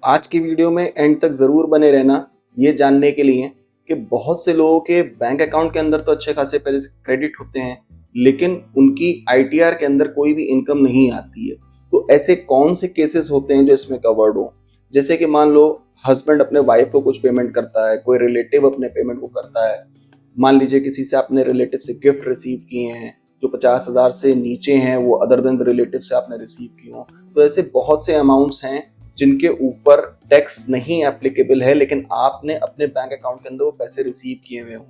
आज की वीडियो में एंड तक जरूर बने रहना ये जानने के लिए कि बहुत से लोगों के बैंक अकाउंट के अंदर तो अच्छे खासे पैसे क्रेडिट होते हैं, लेकिन उनकी आईटीआर के अंदर कोई भी इनकम नहीं आती है। तो ऐसे कौन से केसेस होते हैं जो इसमें कवर्ड हो? जैसे कि मान लो हस्बैंड अपने वाइफ को कुछ पेमेंट करता है, कोई रिलेटिव अपने पेमेंट को करता है। मान लीजिए किसी से आपने रिलेटिव से गिफ्ट रिसीव किए हैं जो 50,000 से नीचे हैं, वो अदर देन रिलेटिव से आपने रिसीव किए हो। तो ऐसे बहुत से अमाउंट्स हैं जिनके ऊपर टैक्स नहीं एप्लीकेबल है, लेकिन आपने अपने बैंक अकाउंट के अंदर वो पैसे रिसीव किए हुए हो।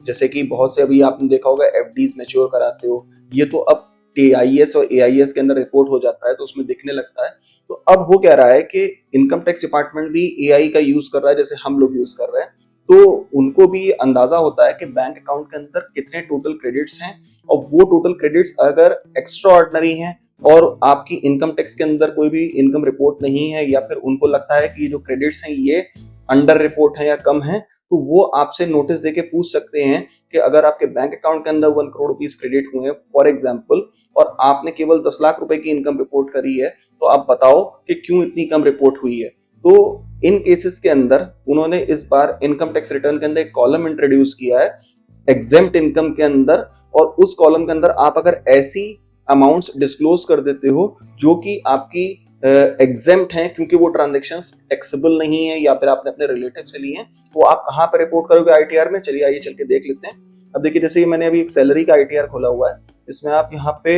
जैसे कि बहुत से अभी आपने देखा होगा एफडीज मैच्योर कराते हो, ये तो अब टीआईएस और एआईएस के अंदर रिपोर्ट हो जाता है तो उसमें दिखने लगता है। तो अब हो क्या रहा है कि इनकम टैक्स डिपार्टमेंट भी एआई का यूज कर रहा है, जैसे हम लोग यूज कर रहे हैं। तो उनको भी अंदाजा होता है कि बैंक अकाउंट के अंदर कितने टोटल क्रेडिट्स हैं, और वो टोटल क्रेडिट्स अगर एक्स्ट्रा ऑर्डिनरी हैं और आपकी इनकम टैक्स के अंदर कोई भी इनकम रिपोर्ट नहीं है, या फिर उनको लगता है कि ये जो क्रेडिट्स हैं ये अंडर रिपोर्ट है या कम है, तो वो आपसे नोटिस देके पूछ सकते हैं कि अगर आपके बैंक अकाउंट के अंदर 1 करोड़ रुपीस क्रेडिट हुए हैं फॉर एग्जांपल, और आपने केवल 10 लाख रुपए की इनकम रिपोर्ट करी है, तो आप बताओ कि क्यों इतनी कम रिपोर्ट हुई है। तो इन केसेस के अंदर उन्होंने इस बार इनकम टैक्स रिटर्न के अंदर एक कॉलम इंट्रोड्यूस किया है एग्जेम्प्ट इनकम के अंदर, और उस कॉलम के अंदर आप अगर ऐसी अमाउंट्स डिस्क्लोज कर देते हो जो कि आपकी एग्जेम्प्ट हैं क्योंकि वो ट्रांजेक्शंस टैक्सेबल नहीं है या फिर आपने अपने रिलेटिव से लिए हैं, तो आप कहाँ पर रिपोर्ट करोगे आईटीआर में? चलिए आइए चल के देख लेते हैं। अब देखिए, जैसे कि मैंने अभी एक सैलरी का आईटीआर खोला हुआ है, इसमें आप यहाँ पे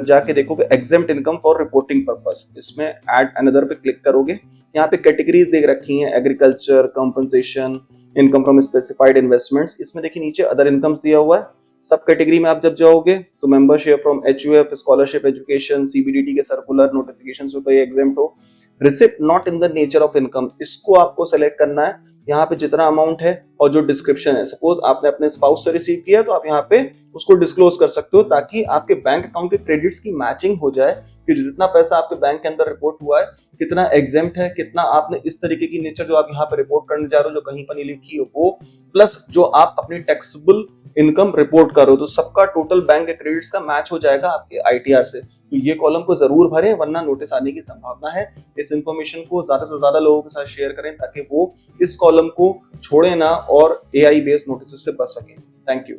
जाके देखोगे exempt income for reporting purpose, इसमें ऐड अनदर पे क्लिक करोगे। यहाँ पे कैटेगरीज देख रखी हैं, agriculture, compensation, income from specified investments. इसमें देखिए नीचे अदर इनकम्स दिया हुआ है। सब कैटेगरी में आप जब जाओगे तो membership from HUF, scholarship, education, CBDT के सर्कुलर नोटिफिकेशंस में कोई एग्जेम्प्ट हो, receipt not in the nature of income, इसको आपको सेलेक्ट करना है। यहाँ पे जितना अमाउंट है और जो डिस्क्रिप्शन है, सपोज आपने अपने स्पाउस से रिसीव किया तो आप यहाँ पे उसको डिस्क्लोज कर सकते हो, ताकि आपके बैंक अकाउंट के क्रेडिट्स की मैचिंग हो जाए कि जितना पैसा आपके बैंक के अंदर रिपोर्ट हुआ है कितना एग्जेम्प्ट है, कितना आपने इस तरीके की नेचर जो आप यहाँ पे रिपोर्ट करने जा रहे हो जो कहीं पर नहीं लिखी हो वो, प्लस जो आप अपनी टैक्सेबल इनकम रिपोर्ट करो, तो सबका टोटल बैंक के क्रेडिट्स का मैच हो जाएगा आपके आईटीआर से। तो ये कॉलम को जरूर भरें, वरना नोटिस आने की संभावना है। इस इंफॉर्मेशन को ज्यादा से ज्यादा लोगों के साथ शेयर करें ताकि वो इस कॉलम को छोड़े ना और एआई बेस्ड नोटिस से बच सकें। Thank you.